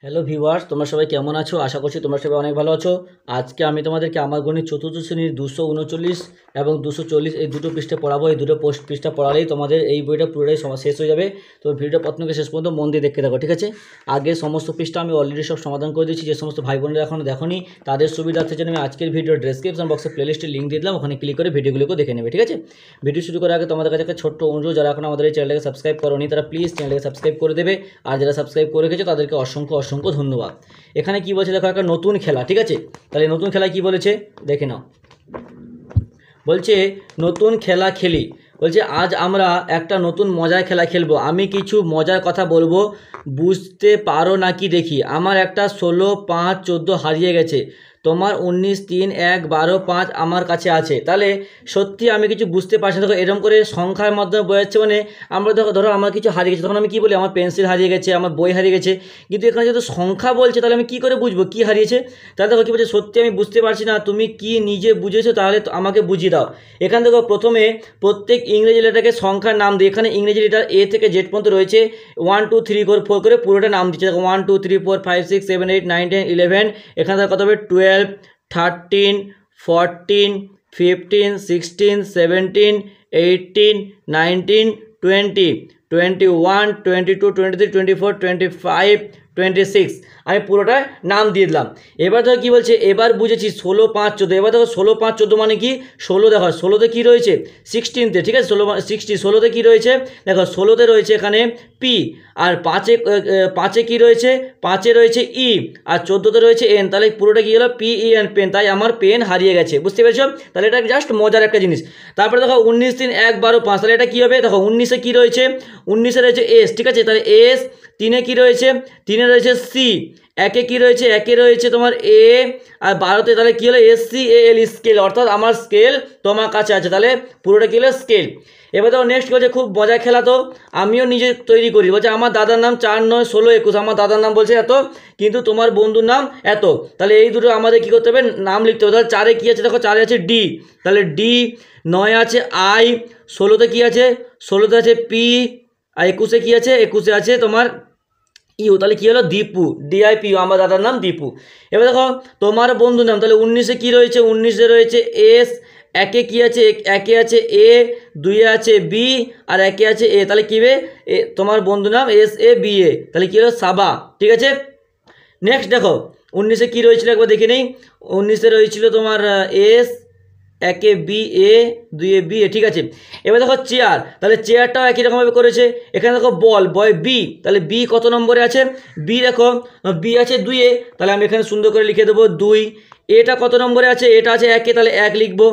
Hello viewers, তোমরা সবাই কেমন আছো? আশা করছি তোমরা সবাই অনেক ভালো আছো। আজকে আমি তোমাদেরকে আমার গণিত চতুর্থ শ্রেণীর 239 এবং 240 এই দুটো পৃষ্ঠা পড়াবো। এই দুটো পৃষ্ঠা পড়ালেই তোমাদের এই বইটা পুরোটাই শেষ হয়ে যাবে। তো ভিডিওটা প্রথম থেকে শেষ পর্যন্ত মন দিয়ে দেখতে থাকো, ঠিক আছে? আগে সমস্ত পৃষ্ঠা আমি অলরেডি সব সমাধান করে দিয়েছি। যে সমস্ত ভাই বোনেরা এখনও দেখোনি তাদের সুবিধার্থে জন্য আমি আজকের ভিডিও ডেসক্রিপশন বক্সে প্লেলিস্টের লিঙ্ক দিয়ে দিলাম, ওখানে ক্লিক করে ভিডিওগুলোকে দেখে নেবে, ঠিক আছে? ভিডিও শুরু করার আগে তোমাদের কাছে একটা ছোট্ট অনুরোধ, যারা এখন আমাদের এই চ্যানেলটাকে সাবস্ক্রাইব করোনি তারা প্লিজ চ্যানেলটাকে সাবস্ক্রাইব করে দেবে, আর যারা সাবস্ক্রাইব করে রেখেছো তাদেরকে অসংখ্য অসংখ্য ধন্যবাদ। এখানে কি বলছে দেখো, একটা নতুন খেলা, ঠিক আছে? তাহলে নতুন খেলা কি বলেছে দেখে নাও। বলছে নতুন খেলা খেলি। বলছে আজ আমরা একটা নতুন মজার খেলা খেলবো। আমি কিছু মজার কথা বলবো, বুঝতে পারো নাকি দেখি। আমার একটা 16, 5, 14 হারিয়ে গেছে। তোমার 19, 3, 1, 12, 5 আমার কাছে আছে। তাহলে সত্যি আমি কিছু বুঝতে পারছি না। দেখো এরকম করে সংখ্যার মাধ্যমে বোঝাচ্ছে, মানে আমরা ধরো আমার কিছু হারিয়ে গেছে, তখন আমি কী বলি আমার পেন্সিল হারিয়ে গেছে, আমার বই হারিয়ে গেছে। কিন্তু এখানে যেহেতু সংখ্যা বলছে তাহলে আমি কী করে বুঝবো কী হারিয়েছে? তাহলে দেখো কী বলছে, সত্যি আমি বুঝতে পারছি না, তুমি কি নিজে বুঝেছো তাহলে আমাকে বুঝিয়ে দাও। এখান থেকে প্রথমে প্রত্যেক ইংরেজি লেটারকে সংখ্যার নাম দিই। এখানে ইংরেজি লেটার এ থেকে জেড পর্যন্ত রয়েছে, 1, 2, 3, 4 করে পুরোটা নাম দিচ্ছে। দেখো 1, 2, 3, 4, 5, 6, 7, 8, 9, 10, 11। এখানে তার কত হবে 12, 13, 14, 15, 16, 17, 18, 19, 20, 21, 22, 23, 24, 25, 26। আমি পুরোটা নাম দিয়ে দিলাম। এবার দেখো কী বলছে, এবার বুঝেছি 16, 5, 14। এবার দেখো 16, 5, 14 মানে কি? 16 দেখো 16তে কী রয়েছে 16তে, ঠিক আছে? 16তে কী রয়েছে দেখো, 16তে রয়েছে এখানে পি, আর 5-এ কী রয়েছে, 5-এ রয়েছে ই, আর 14তে রয়েছে এন। তাহলে পুরোটা কী হলো PEN, পেন। তাই আমার পেন হারিয়ে গেছে, বুঝতে পেরেছো? তাহলে এটা জাস্ট মজার একটা জিনিস। তারপরে দেখো 19, 3, 1, 12, 5। তাহলে এটা কী হবে দেখো, 19-এ কী রয়েছে, 19-এ রয়েছে এস, ঠিক আছে? তাহলে এস। 3-এ কী রয়েছে, 3-এ রয়েছে সি। 1-এ কী রয়েছে, 1-এ রয়েছে তোমার এ, আর 12তে তাহলে কী হলো SCAL, স্কেল। অর্থাৎ আমার স্কেল তোমার কাছে আছে, তাহলে পুরোটা কী হলো স্কেল। এবার দেখো নেক্সট বলছে, খুব মজার খেলা তো, আমিও নিজে তৈরি করি। বলছে আমার দাদার নাম 4, 9, 16, 21। আমার দাদার নাম বলছে এত, কিন্তু তোমার বন্ধুর নাম এত। তাহলে এই দুটো আমাদের কী করতে হবে, নাম লিখতে হবে। তাহলে 4-এ কী আছে দেখো, 4-এ আছে ডি, তাহলে ডি। 9-এ আছে আই, 16তে কী আছে, 16তে আছে পি, আর 21-এ কী আছে, 21-এ আছে তোমার ইউ। তাহলে কী হলো দীপু, DIPU। আমার দাদার নাম দীপু। এবার দেখো তোমার বন্ধুর নাম, তাহলে 19-এ কী রয়েছে, 19-এ রয়েছে এস। 1-এ কী আছে, 1-এ আছে এ, 2-এ আছে বি, আর 1-এ আছে এ। তাহলে কী হবে তোমার বন্ধুর নাম SABA। তাহলে কী হলো সাবা, ঠিক আছে? নেক্সট দেখো 19-এ কী রয়েছিল একবার দেখে নেই। 19-এ রয়েছিল তোমার S, 1-এ B A, 2-এ B A, ঠিক আছে? এবার দেখো চেয়ার, তাহলে চেয়ারটাও একই রকমভাবে করেছে। এখানে দেখো বল, বয় বি, তাহলে বি কত নম্বরে আছে, বি দেখো বি আছে 2-এ, তাহলে আমি এখানে সুন্দর করে লিখে দেবো 2। এটা কত নম্বরে আছে, এটা আছে 1-এ, তাহলে 1 লিখবো।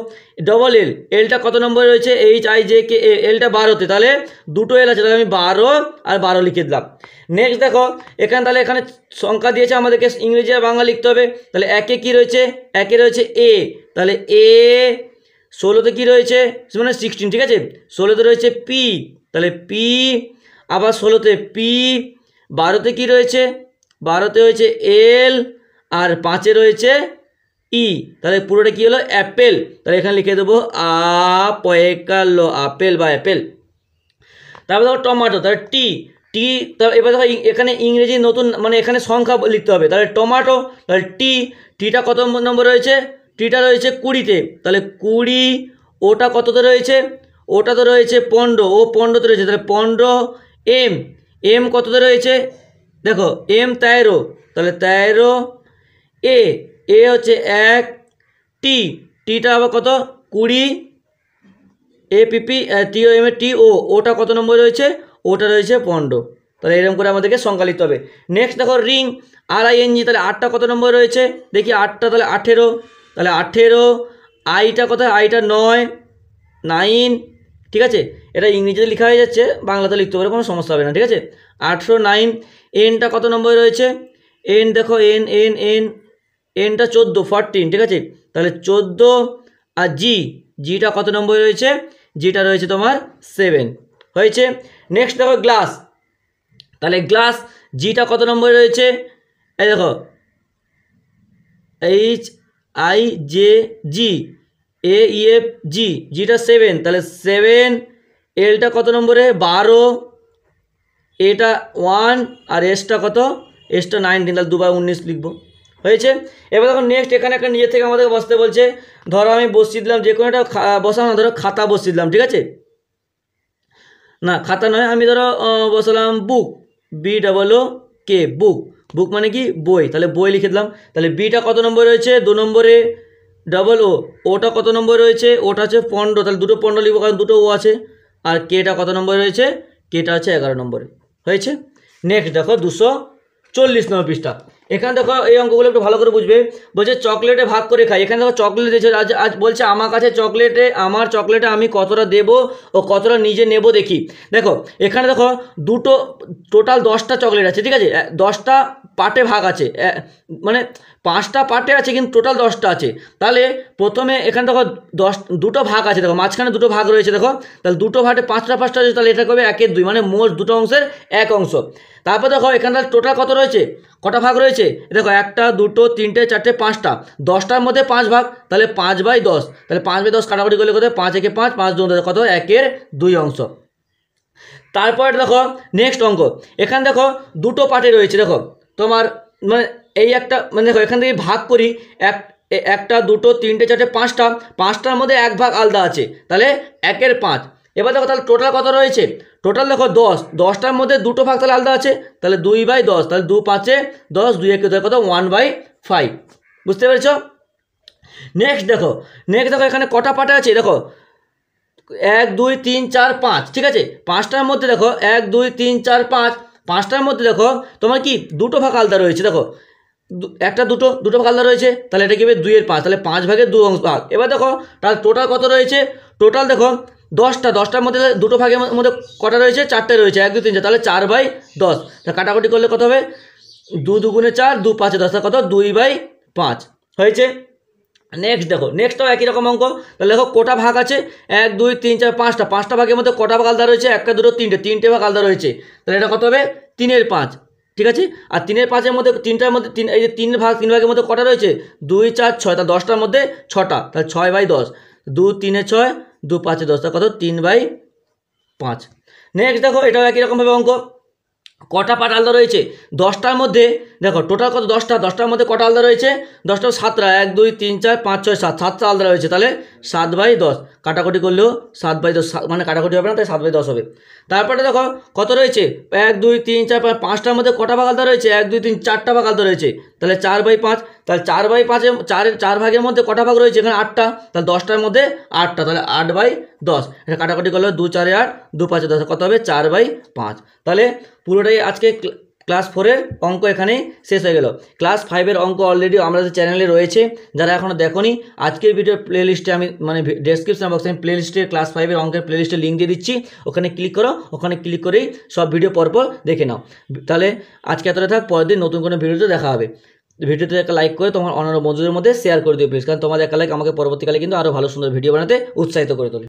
ডবল এল, এলটা কত নম্বরে রয়েছে, HIJK, এলটা 12-তে, তাহলে দুটো এল আছে, তাহলে আমি 12 আর 12 লিখে দিলাম। নেক্সট দেখো এখানে, তাহলে এখানে সংখ্যা দিয়েছে, আমাদেরকে ইংরেজি আর বাংলা লিখতে হবে। তাহলে 1-এ কী রয়েছে, 1-এ রয়েছে এ, তাহলে এ। 16তে কী রয়েছে মানে 16, ঠিক আছে? 16তে রয়েছে পি, তাহলে পি, আবার 16তে পি। 12তে কী রয়েছে, 12তে হয়েছে এল, আর 5-এ রয়েছে ই। তাহলে পুরোটা কী হলো অ্যাপেল। তাহলে এখানে লিখে দেবো আপেল, আপেল বা অ্যাপেল। তারপর দেখো টমেটো, তাহলে টি, টি। এবার দেখো এখানে ইংরেজি নতুন, মানে এখানে সংখ্যা লিখতে হবে। তাহলে টমেটো, তাহলে টি, টিটা কত নম্বর রয়েছে, টিটা রয়েছে 20-তে, তাহলে 20। ওটা কততে রয়েছে, ওটা তো রয়েছে 15, ও 15-তে রয়েছে, তাহলে 15। এম, এম কততে রয়েছে দেখো, এম 13, তাহলে 13। এ, এ হচ্ছে 1। টি, টিটা আবার কত 20। APP TOM টি ও, ওটা কত নম্বর রয়েছে, ওটা রয়েছে 15। তাহলে এরকম করে আমাদেরকে সংখ্যা লিখতে হবে। নেক্সট দেখো রিং, RING, তাহলে 8টা কত নম্বর রয়েছে দেখি, 8টা তাহলে 18, তাহলে 18। আইটা কোথায়, আইটা 9, 9, ঠিক আছে? এটা ইংরেজিতে লেখা হয়ে যাচ্ছে, বাংলাতে লিখতে পারে, কোনো সমস্যা হবে না, ঠিক আছে? 18, 9। এনটা কত নম্বর রয়েছে, এন দেখো এন এন এন এনটা 14, 14, ঠিক আছে? তাহলে 14। আর জি, জিটা কত নম্বরে রয়েছে, জিটা রয়েছে তোমার 7, হয়েছে। নেক্সট দেখো গ্লাস, তাহলে গ্লাস জিটা কত নম্বরে রয়েছে, এই দেখো HIJG, AEFG, জিটা 7, তাহলে 7। এলটা কত নম্বরে 12, এটা 1, আর এসটা কত এক্সটা 19, তাহলে 2/19 লিখবো। হয়েছে। এবার দেখো নেক্সট এখানে একটা নিজের থেকে আমাদের বসতে বলছে। ধরো আমি বসিয়ে দিলাম, যে কোনো একটা বসানো, ধরো খাতা বসিয়ে দিলাম, ঠিক আছে, না খাতা নয়, আমি ধরো বসালাম বুক, BOOK, বুক, বুক মানে কি বই, তাহলে বই লিখে দিলাম। তাহলে বিটা কত নম্বর রয়েছে, 2 নম্বরে, ওটা কত নম্বর রয়েছে, ওটা হচ্ছে 15, তাহলে দুটো 15 লিখবো কারণ দুটো ও আছে। আর কেটা কত নম্বরে রয়েছে, কেটা আছে 11 নম্বরে। হয়েছে। নেক্সট দেখো 240 নম্বর পৃষ্ঠা। এখানে দেখো এই অঙ্কগুলো একটু ভালো করে বুঝবে। বলছে চকলেটে ভাগ করে খাই। এখানে দেখো চকলেট দিয়েছে, আজ বলছে আমার কাছে আমার চকলেটে আমি কতটা দেবো ও কতটা নিজে নেব দেখি। দেখো এখানে দেখো দুটো, টোটাল 10টা চকলেট আছে, ঠিক আছে, 10টা পার্টে ভাগ আছে, মানে 5টা পার্টে আছে কিন্তু টোটাল 10টা আছে। তাহলে প্রথমে এখানে দেখো দুটো ভাগ আছে, দেখো মাঝখানে দুটো ভাগ রয়েছে, দেখো তাহলে দুটো ভাগে 5টা আছে, তাহলে এটা করবে 1 এর 2, মানে মোট দুটো অংশের 1 অংশ। তারপর দেখো এখানটা টোটাল কত রয়েছে, কটা ভাগ রয়েছে, দেখো 1টা 2টো 3টে 4টে 5টা, 10টার মধ্যে 5 ভাগ, তাহলে 5/10, তাহলে 5/10 কাটাকুটি করলে কত, 5 একে 5, 5 2 কত, 1 এর 2 অংশ। তারপর দেখো নেক্সট অঙ্ক, এখানে দেখো দুটো পার্টে রয়েছে, দেখো তোমার মানে এই একটা, মানে দেখো এখান থেকে ভাগ করি, 1টা 2টো 3টে 4টে 5টা, 5টার মধ্যে 1 ভাগ আলাদা আছে, তাহলে 1 এর 5। এবার দেখো তাহলে টোটাল কত রয়েছে, টোটাল দেখো 10টার মধ্যে দুটো ভাগ তাহলে আলাদা আছে, তাহলে 2/10, তাহলে 2 5-এ 10, 2 1-এ কত 1/5। বুঝতে পেরেছ। নেক্সট দেখো এখানে কটা পার্টে আছে, দেখো 1 2 3 4 5, ঠিক আছে, 5টার মধ্যে দেখো 1 2 3 4 5, 5টার মধ্যে দেখো তোমার কি দুটো ভাগ আলাদা রয়েছে, দেখো একটা দুটো ভাগ আলাদা রয়েছে, তাহলে এটা কি হবে 2 এর 5, তাহলে 5/2 অংশ ভাগ। এবার দেখো তাহলে টোটাল কত রয়েছে, টোটাল দেখো 10টার মধ্যে দুটো ভাগের মধ্যে কটা রয়েছে, 4টে রয়েছে, 1 2 3 4, তাহলে 4/10, তা কাটাকুটি করলে কত হবে, 2 2 গুণে 4, 2 5-এ 10, কত 2/5 হয়েছে। নেক্সট দেখো নেক্সটটাও একই রকম অঙ্ক। তাহলে দেখো কোটা ভাগ আছে, 1 2 3 4 5টা ভাগের মধ্যে কটা ভাগ আলাদা রয়েছে, 1টা 2টো 3টে ভাগ আলাদা রয়েছে, তাহলে এটা কত হবে 3 এর 5, ঠিক আছে। আর 3 এর 5-এর মধ্যে 3টার মধ্যে এই যে 3 ভাগের মধ্যে কটা রয়েছে, 2 4 6, তা 10টার মধ্যে 6টা, তাহলে 6/10, 2 3 6, 2 5 10, তা কত 3/5। নেক্সট দেখো এটাও একই রকমভাবে অঙ্ক, কটা পার্ট আলাদা রয়েছে, 10টার মধ্যে দেখো টোটাল কত 10টার মধ্যে কটা আলাদা রয়েছে, 10টা 7টা, 1 2 3 4 5 6 7, 7টা আলাদা রয়েছে, তাহলে 7/10, কাটাকুটি করলেও 7/10, মানে কাটাকুটি হবে না, তাই 7/10 হবে। তারপরে দেখো কত রয়েছে, 1 2 3 4 5, 5টার মধ্যে কটা ভাগ আলাদা রয়েছে, 1 2 3 4টা ভাগ আলাদা রয়েছে, তাহলে 4/5, তাহলে 4/5-এ 4 ভাগের মধ্যে কটা ভাগ রয়েছে, এখানে 8টা, তাহলে 10টার মধ্যে 8টা, তাহলে 8/10, এটা কাটাকুটি করলে 2 4 8, 2 5 10, কত হবে 4/5। তাহলে পুরোটাই আজকে ক্লাস 4-এর অঙ্ক এখানেই শেষ হয়ে গেল। ক্লাস 5-এর অঙ্ক অলরেডি আমাদের চ্যানেলে রয়েছে, যারা এখনও দেখোনি আজকের ভিডিওর প্লেলিস্টে আমি মানে ডেসক্রিপশন বক্সে আমি প্লেলিস্টে ক্লাস 5-এর অঙ্কের প্লেলিস্টে লিঙ্ক দিয়ে দিচ্ছি, ওখানে ক্লিক করো, ওখানে ক্লিক করেই সব ভিডিও পরপর দেখে নাও। তাহলে আজকে এতটা থাক, পরের দিন নতুন কোনো ভিডিওতে দেখা হবে। ভিডিওতে একটা লাইক করে তোমার অন্যান্য বন্ধুদের মধ্যে শেয়ার করে দিও প্লিজ, কারণ তোমাদের একটা লাইক আমাকে পরবর্তীকালে কিন্তু আরও ভালো সুন্দর ভিডিও বানাতে উৎসাহিত করে তোলে।